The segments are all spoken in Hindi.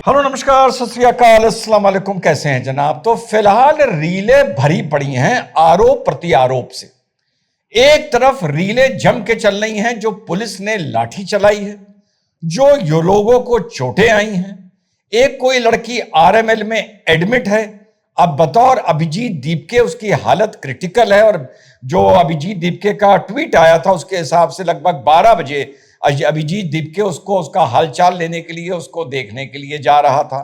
हेलो नमस्कार सत श्री अकाल अस्सलाम वालेकुम। कैसे हैं जनाब? तो फिलहाल रीलें भरी पड़ी हैं आरोप प्रति आरोप से। एक तरफ रीलें जम के चल रही हैं जो पुलिस ने लाठी चलाई है, जो यो लोगों को चोटें आई हैं। एक कोई लड़की आरएमएल में एडमिट है। अब बतौर अभिजीत दीपके उसकी हालत क्रिटिकल है और जो अभिजीत दीपके का ट्वीट आया था उसके हिसाब से लगभग 12 बजे अभिजीत दीपके उसको उसका हालचाल लेने के लिए उसको देखने के लिए जा रहा था।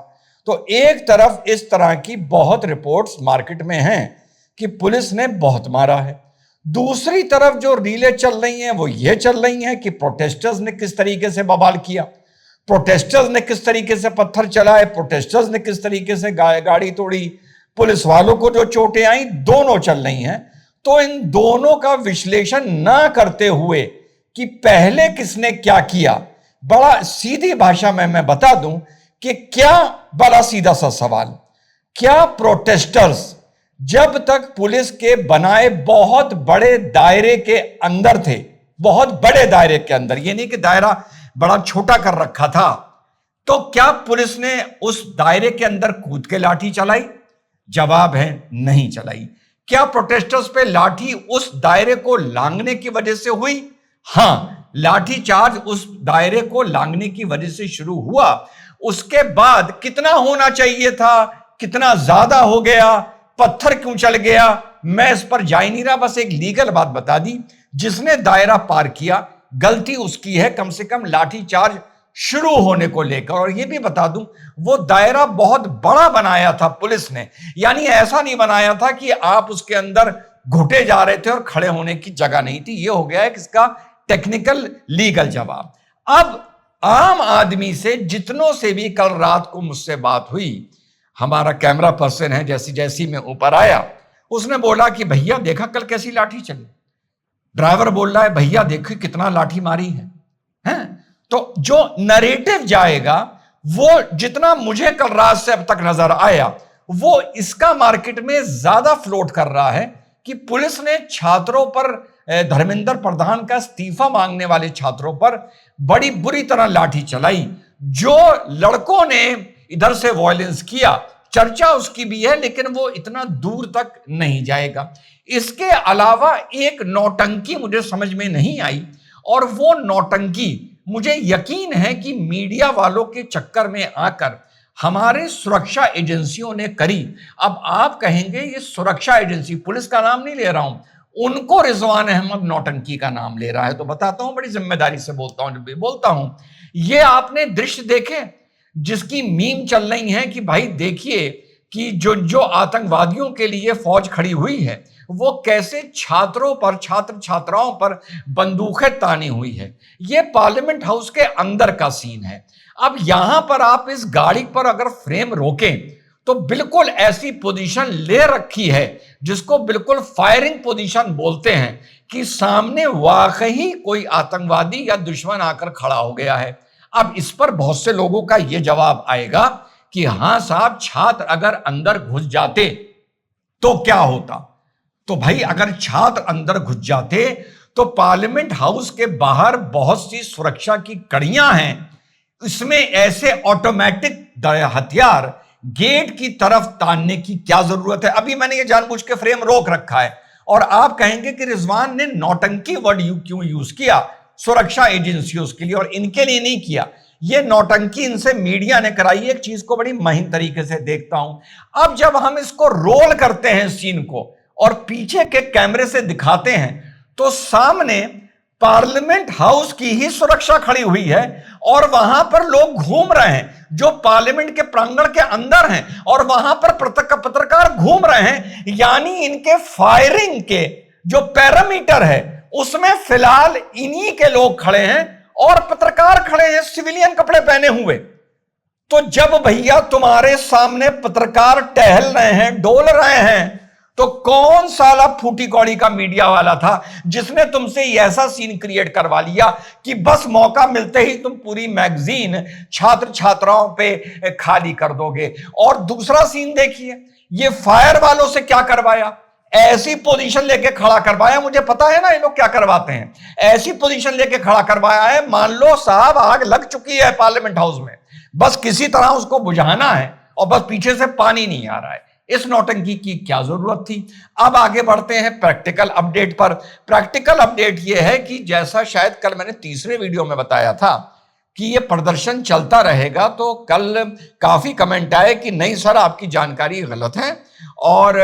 तो एक तरफ इस तरह की बहुत रिपोर्ट्स मार्केट में हैं कि पुलिस ने बहुत मारा है। दूसरी तरफ जो रीलें चल रही हैं वो ये चल रही हैं कि प्रोटेस्टर्स ने किस तरीके से बवाल किया, प्रोटेस्टर्स ने किस तरीके से पत्थर चलाए, प्रोटेस्टर्स ने किस तरीके से गाड़ी तोड़ी, पुलिस वालों को जो चोटें आई, दोनों चल रही हैं। तो इन दोनों का विश्लेषण ना करते हुए कि पहले किसने क्या किया, बड़ा सीधी भाषा में मैं बता दूं कि क्या बड़ा सीधा सा सवाल, क्या प्रोटेस्टर्स जब तक पुलिस के बनाए बहुत बड़े दायरे के अंदर थे, बहुत बड़े दायरे के अंदर, ये नहीं कि दायरा बड़ा छोटा कर रखा था, तो क्या पुलिस ने उस दायरे के अंदर कूद के लाठी चलाई? जवाब है नहीं चलाई। क्या प्रोटेस्टर्स पे लाठी उस दायरे को लांघने की वजह से हुई? हां, लाठी चार्ज उस दायरे को लांघने की वजह से शुरू हुआ। उसके बाद कितना होना चाहिए था, कितना ज्यादा हो गया, पत्थर क्यों चल गया, मैं इस पर जा ही नहीं रहा। बस एक लीगल बात बता दी, जिसने दायरा पार किया गलती उसकी है, कम से कम लाठी चार्ज शुरू होने को लेकर। और यह भी बता दूं, वो दायरा बहुत बड़ा बनाया था पुलिस ने, यानी ऐसा नहीं बनाया था कि आप उसके अंदर घुटे जा रहे थे और खड़े होने की जगह नहीं थी। यह हो गया है किसका टेक्निकल लीगल जवाब। अब आम आदमी से जितनों से भी कल रात को मुझसे बात हुई, हमारा कैमरा पर्सन है, जैसी जैसी मैं ऊपर आया उसने बोला कि भैया देखा कल कैसी लाठी चली। ड्राइवर बोल रहा है भैया देखिए कितना लाठी मारी है, हैं? तो जो नरेटिव जाएगा वो जितना मुझे कल रात से अब तक नजर आया वो इसका मार्केट में ज्यादा फ्लोट कर रहा है कि पुलिस ने छात्रों पर, धर्मेंद्र प्रधान का इस्तीफा मांगने वाले छात्रों पर बड़ी बुरी तरह लाठी चलाई। जो लड़कों ने इधर से वायलेंस किया, चर्चा उसकी भी है, लेकिन वो इतना दूर तक नहीं जाएगा। इसके अलावा एक नौटंकी मुझे समझ में नहीं आई, और वो नौटंकी मुझे यकीन है कि मीडिया वालों के चक्कर में आकर हमारे सुरक्षा एजेंसियों ने करी। अब आप कहेंगे ये सुरक्षा एजेंसी, पुलिस का नाम नहीं ले रहा हूं, उनको रिजवान अहमद नौटंकी का नाम ले रहा है, तो बताता हूं, बड़ी जिम्मेदारी से बोलता हूं। जब भी बोलता हूं, ये आपने दृश्य देखे जिसकी मीम चल रही है कि भाई देखिए कि जो आतंकवादियों के लिए फौज खड़ी हुई है वो कैसे छात्रों पर, छात्र छात्राओं पर बंदूकें तानी हुई है। ये पार्लियामेंट हाउस के अंदर का सीन है। अब यहां पर आप इस गाड़ी पर अगर फ्रेम रोकें तो बिल्कुल ऐसी पोजीशन ले रखी है जिसको बिल्कुल फायरिंग पोजीशन बोलते हैं कि सामने वाकई कोई आतंकवादी या दुश्मन आकर खड़ा हो गया है। अब इस पर बहुत से लोगों का यह जवाब आएगा कि हां साहब, छात्र अगर अंदर घुस जाते तो क्या होता? तो भाई अगर छात्र अंदर घुस जाते तो पार्लियामेंट हाउस के बाहर बहुत सी सुरक्षा की कड़ियां हैं, इसमें ऐसे ऑटोमेटिक हथियार गेट की तरफ तानने की क्या जरूरत है? अभी मैंने ये जानबूझ के फ्रेम रोक रखा है। और आप कहेंगे कि रिजवान ने नौटंकी वर्ड क्यों यूज किया सुरक्षा एजेंसियों के लिए और इनके लिए नहीं किया? ये नौटंकी इनसे मीडिया ने कराई। एक चीज को बड़ी महीन तरीके से देखता हूं, अब जब हम इसको रोल करते हैं सीन को और पीछे के कैमरे से दिखाते हैं तो सामने पार्लियामेंट हाउस की ही सुरक्षा खड़ी हुई है और वहां पर लोग घूम रहे हैं जो पार्लियामेंट के प्रांगण के अंदर हैं, और वहां पर पत्रकार घूम रहे हैं। यानी इनके फायरिंग के जो पैरामीटर है उसमें फिलहाल इन्हीं के लोग खड़े हैं और पत्रकार खड़े हैं सिविलियन कपड़े पहने हुए। तो जब भैया तुम्हारे सामने पत्रकार टहल रहे हैं, डोल रहे हैं, तो कौन साला फूटी कौड़ी का मीडिया वाला था जिसने तुमसे ऐसा सीन क्रिएट करवा लिया कि बस मौका मिलते ही तुम पूरी मैगजीन छात्र छात्राओं पे खाली कर दोगे? और दूसरा सीन देखिए, ये फायर वालों से क्या करवाया, ऐसी पोजीशन लेके खड़ा करवाया। मुझे पता है ना ये लोग क्या करवाते हैं, ऐसी पोजीशन लेके खड़ा करवाया है मान लो साहब आग लग चुकी है पार्लियामेंट हाउस में, बस किसी तरह उसको बुझाना है और बस पीछे से पानी नहीं आ रहा है। इस नौटंकी की क्या जरूरत थी। अब आगे बढ़ते हैं प्रैक्टिकल अपडेट पर। प्रैक्टिकल अपडेट यह है कि जैसा शायद कल मैंने तीसरे वीडियो में बताया था कि यह प्रदर्शन चलता रहेगा, तो कल काफी कमेंट आए कि नहीं सर आपकी जानकारी गलत है और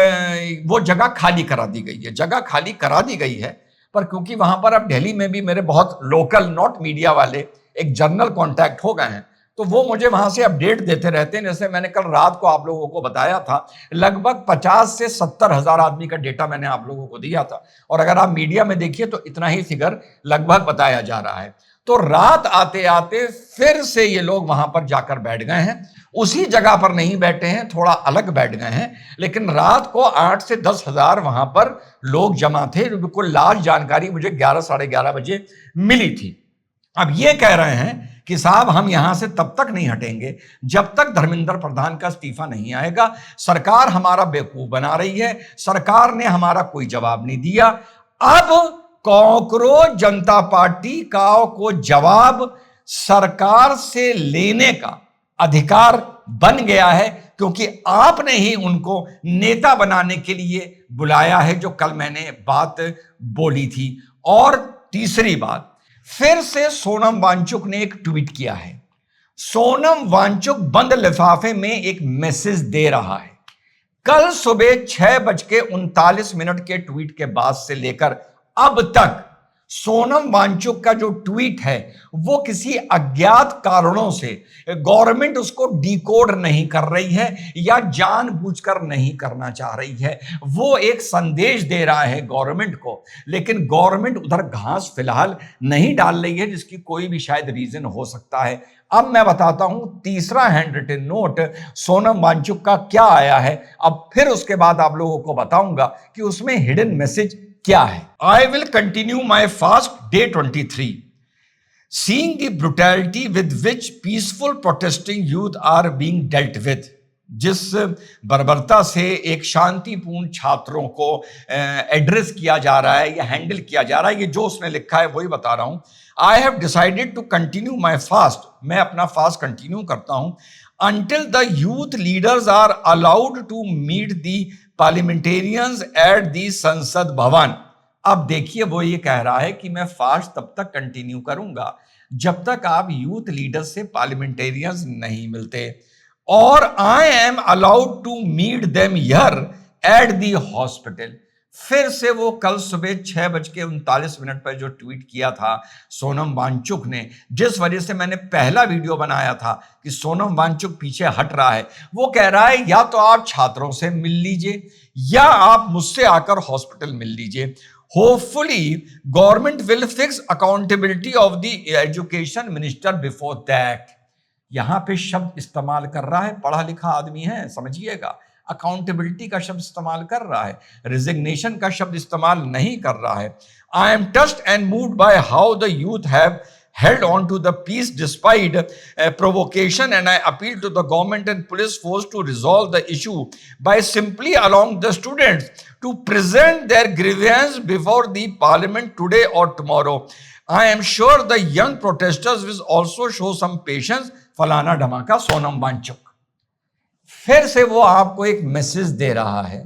वो जगह खाली करा दी गई है। जगह खाली करा दी गई है, पर क्योंकि वहां पर अब दिल्ली में भी मेरे बहुत लोकल नॉट मीडिया वाले एक जर्नल कांटेक्ट हो गए हैं, तो वो मुझे वहां से अपडेट देते रहते हैं। जैसे मैंने कल रात को आप लोगों को बताया था, लगभग 50 से 70 हजार आदमी का डेटा मैंने आप लोगों को दिया था, और अगर आप मीडिया में देखिए तो इतना ही फिगर लगभग बताया जा रहा है। तो रात आते आते फिर से ये लोग वहां पर जाकर बैठ गए हैं। उसी जगह पर नहीं बैठे हैं, थोड़ा अलग बैठ गए हैं, लेकिन रात को 8 से 10 हजार वहां पर लोग जमा थे। बिल्कुल लास्ट जानकारी मुझे 11 साढ़े 11 बजे मिली थी। अब ये कह रहे हैं कि साहब हम यहां से तब तक नहीं हटेंगे जब तक धर्मेंद्र प्रधान का इस्तीफा नहीं आएगा। सरकार हमारा बेवकूफ बना रही है, सरकार ने हमारा कोई जवाब नहीं दिया। अब कॉकरोच जनता पार्टी का को जवाब सरकार से लेने का अधिकार बन गया है, क्योंकि आपने ही उनको नेता बनाने के लिए बुलाया है, जो कल मैंने बात बोली थी। और तीसरी बात, फिर से सोनम वांगचुक ने एक ट्वीट किया है। सोनम वांगचुक बंद लिफाफे में एक मैसेज दे रहा है। कल सुबह 6:39 के ट्वीट के बाद से लेकर अब तक सोनम वांगचुक का जो ट्वीट है वो किसी अज्ञात कारणों से गवर्नमेंट उसको डिकोड नहीं कर रही है या जानबूझकर नहीं करना चाह रही है। वो एक संदेश दे रहा है गवर्नमेंट को, लेकिन गवर्नमेंट उधर घास फिलहाल नहीं डाल रही है, जिसकी कोई भी शायद रीजन हो सकता है। अब मैं बताता हूं तीसरा hand written note Sonam Wangchuk का क्या आया है। अब फिर उसके बाद आप लोगों को बताऊंगा कि उसमें हिडन मैसेज क्या है। I will continue my fast day 23, seeing the brutality with which peaceful protesting youth are being dealt with. जिस बर्बरता से एक शांतिपूर्ण छात्रों को एड्रेस किया जा रहा है या हैंडल किया जा रहा है, ये जो उसने लिखा है वही बता रहा हूं। I have decided to continue my fast, मैं अपना फास्ट कंटिन्यू करता हूं, until the youth leaders are allowed to meet the parliamentarians at the संसद भवन। अब देखिए वो ये कह रहा है कि मैं फास्ट तब तक कंटिन्यू करूंगा जब तक आप यूथ लीडर से पार्लियामेंटेरियंस नहीं मिलते, और I am allowed to meet them here at the hospital. फिर से वो कल सुबह 6:39 पर जो ट्वीट किया था सोनम वांगचुक ने, जिस वजह से मैंने पहला वीडियो बनाया था कि सोनम वांगचुक पीछे हट रहा है, वो कह रहा है या तो आप छात्रों से मिल लीजिए या आप मुझसे आकर हॉस्पिटल मिल लीजिए। Hopefully government will fix accountability of the education minister before that. यहां पे शब्द इस्तेमाल कर रहा है, पढ़ा लिखा आदमी है, समझिएगा। अकाउंटेबिलिटी का शब्द इस्तेमाल कर रहा है, रिजिग्नेशन का शब्द इस्तेमाल नहीं कर रहा है। I am touched and moved by how the youth have held on to the peace despite provocation, and I appeal to the government and police force to resolve the issue by simply allowing the students to present their grievance before the parliament today or tomorrow. I am sure the young protesters will also show some patience. फलाना धमाका सोनम वांगचुक। फिर से वो आपको एक मैसेज दे रहा है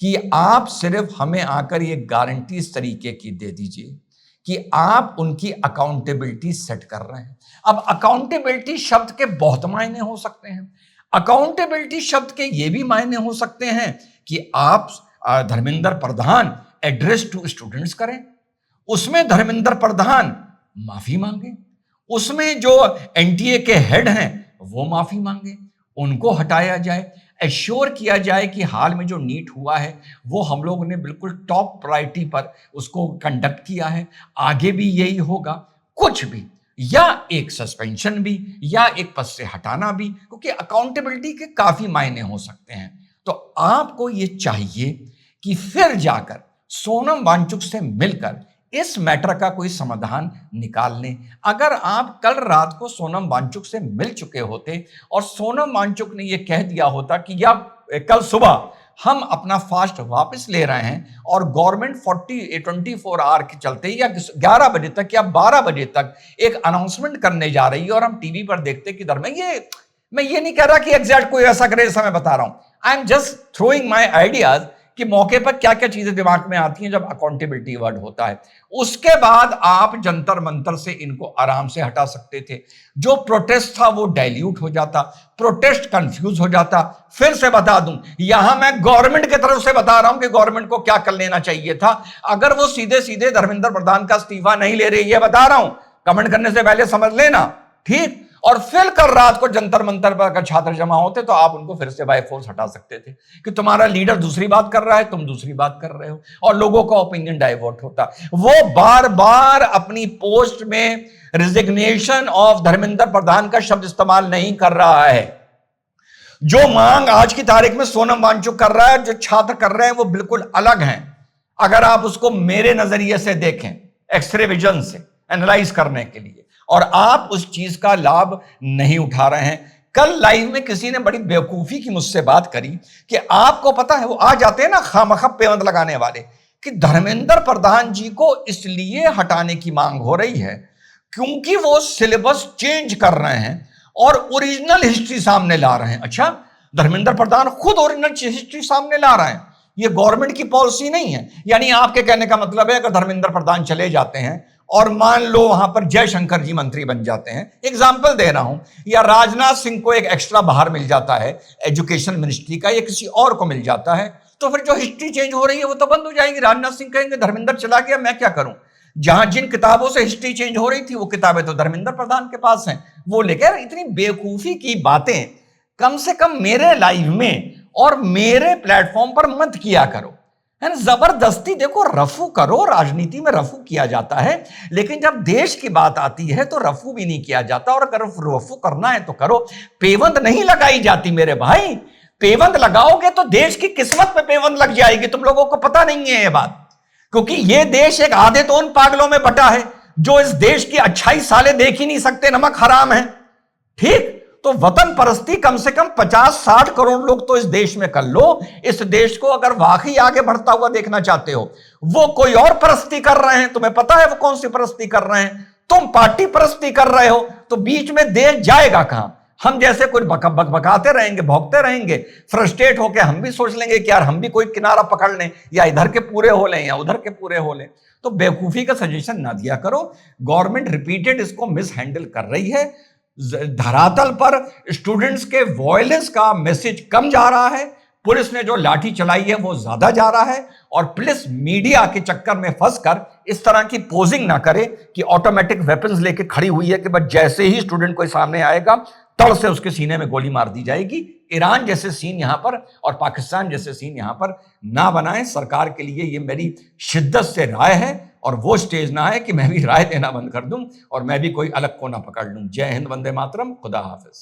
कि आप सिर्फ हमें आकर ये गारंटी इस तरीके की दे दीजिए कि आप उनकी अकाउंटेबिलिटी सेट कर रहे हैं। अब अकाउंटेबिलिटी शब्द के बहुत मायने हो सकते हैं। अकाउंटेबिलिटी शब्द के ये भी मायने हो सकते हैं कि आप Dharmendra Pradhan address to students करें, उसमें धर्मेंद्र प्रधान माफी मांगे, उसमें जो एनटीए के हेड हैं वो माफी मांगे, उनको हटाया जाए, एश्योर किया जाए कि हाल में जो नीट हुआ है वो हम लोगों ने बिल्कुल टॉप प्रायोरिटी पर उसको कंडक्ट किया है, आगे भी यही होगा, कुछ भी, या एक सस्पेंशन भी या एक पद से हटाना भी, क्योंकि अकाउंटेबिलिटी के काफी मायने हो सकते हैं। तो आपको ये चाहिए कि फिर जाकर सोनम वांगचुक से मिलकर इस मैटर का कोई समाधान निकाल लें। अगर आप कल रात को सोनम वांगचुक से मिल चुके होते और सोनम वांगचुक ने यह कह दिया होता कि या कल सुबह हम अपना फास्ट वापस ले रहे हैं और गवर्नमेंट 24 आवर के चलते या 11 बजे तक या 12 बजे तक एक अनाउंसमेंट करने जा रही है और हम टीवी पर देखते कि मैं ये नहीं कह रहा कि एग्जैक्ट कोई ऐसा करे जैसा मैं बता रहा हूं। I am just throwing my ideas कि मौके पर क्या क्या चीजें दिमाग में आती हैं जब अकाउंटेबिलिटी वर्ड होता है। उसके बाद आप जंतर मंतर से इनको आराम से हटा सकते थे। जो प्रोटेस्ट था वो डाइल्यूट हो जाता, प्रोटेस्ट कंफ्यूज हो जाता। फिर से बता दूं, यहां मैं गवर्नमेंट की तरफ से बता रहा हूं कि गवर्नमेंट को क्या कर लेना चाहिए था। अगर वो सीधे सीधे धर्मेंद्र प्रधान का इस्तीफा नहीं ले रही है, बता रहा हूं, कमेंट करने से पहले समझ लेना, ठीक। और फिर कल रात को जंतर मंतर पर अगर छात्र जमा होते तो आप उनको फिर से बाय फोर्स हटा सकते थे कि तुम्हारा लीडर दूसरी बात कर रहा है, तुम दूसरी बात कर रहे हो, और लोगों का ओपिनियन डाइवर्ट होता। वो बार बार अपनी पोस्ट में रिजिग्नेशन ऑफ धर्मेंद्र प्रधान का शब्द इस्तेमाल नहीं कर रहा है। जो मांग आज की तारीख में सोनम वांगचुक कर रहा है, जो छात्र कर रहे हैं, वो बिल्कुल अलग हैं। अगर आप उसको मेरे नजरिए से देखें, एक्सरे विजन से एनालाइज करने के लिए, और आप उस चीज का लाभ नहीं उठा रहे हैं। कल लाइव में किसी ने बड़ी बेवकूफी की मुझसे बात करी कि आपको पता है, वो आ जाते हैं ना खामखा पेवंद लगाने वाले, कि धर्मेंद्र प्रधान जी को इसलिए हटाने की मांग हो रही है क्योंकि वो सिलेबस चेंज कर रहे हैं और ओरिजिनल हिस्ट्री सामने ला रहे हैं। अच्छा, धर्मेंद्र प्रधान खुद ओरिजिनल हिस्ट्री सामने ला रहे हैं, ये गवर्नमेंट की पॉलिसी नहीं है। यानी आपके कहने का मतलब है अगर धर्मेंद्र प्रधान चले जाते हैं और मान लो वहां पर जयशंकर जी मंत्री बन जाते हैं, एग्जाम्पल दे रहा हूं, या राजनाथ सिंह को एक एक्स्ट्रा बाहर मिल जाता है एजुकेशन मिनिस्ट्री का, या किसी और को मिल जाता है, तो फिर जो हिस्ट्री चेंज हो रही है वो तो बंद हो जाएगी। राजनाथ सिंह कहेंगे धर्मेंद्र चला गया, मैं क्या करूं। जहां जिन किताबों से हिस्ट्री चेंज हो रही थी वो किताबें तो धर्मेंद्र प्रधान के पास हैं, वो लेकर। इतनी बेवकूफी की बातें कम से कम मेरे लाइव में और मेरे प्लेटफॉर्म पर मत किया करो, है ना। जबरदस्ती देखो रफू करो, राजनीति में रफू किया जाता है, लेकिन जब देश की बात आती है तो रफू भी नहीं किया जाता। और अगर रफू करना है तो करो, पेवंद नहीं लगाई जाती मेरे भाई। पेवंद लगाओगे तो देश की किस्मत पे पेवंद लग जाएगी। तुम लोगों को पता नहीं है ये बात, क्योंकि ये देश एक आधे तो उन पागलों में बटा है जो इस देश की अच्छाई साले देख ही नहीं सकते, नमक हराम है, ठीक। तो वतन परस्ती कम से कम 50-60 करोड़ लोग तो इस देश में कर लो। इस देश को अगर वाकई आगे बढ़ता हुआ देखना चाहते हो, वो कोई और परस्ती कर रहे हैं, तुम्हें पता है वो कौन सी परस्ती कर रहे हैं। तुम पार्टी परस्ती कर रहे हो, तो बीच में देश जाएगा कहां। हम जैसे कोई बकाते रहेंगे, भौंकते रहेंगे, फ्रस्ट्रेट होकर हम भी सोच लेंगे कि यार हम भी कोई किनारा पकड़ लें, या इधर के पूरे हो लें या उधर के पूरे हो लें। तो बेवकूफी का सजेशन ना दिया करो। गवर्नमेंट रिपीटेड इसको मिस हैंडल कर रही है। धरातल पर स्टूडेंट्स के वॉयलेंस का मैसेज कम जा रहा है, पुलिस ने जो लाठी चलाई है वो ज्यादा जा रहा है, और पुलिस मीडिया के चक्कर में फंसकर इस तरह की पोजिंग ना करे कि ऑटोमेटिक वेपन्स लेके खड़ी हुई है कि बस जैसे ही स्टूडेंट कोई सामने आएगा तड़ से उसके सीने में गोली मार दी जाएगी। ईरान जैसे सीन यहां पर और पाकिस्तान जैसे सीन यहां पर ना बनाएं। सरकार के लिए ये मेरी शिद्दत से राय है, और वो स्टेज ना है कि मैं भी राय देना बंद कर दूं और मैं भी कोई अलग कोना पकड़ लूं। जय हिंद, वंदे मातरम, खुदा हाफिज।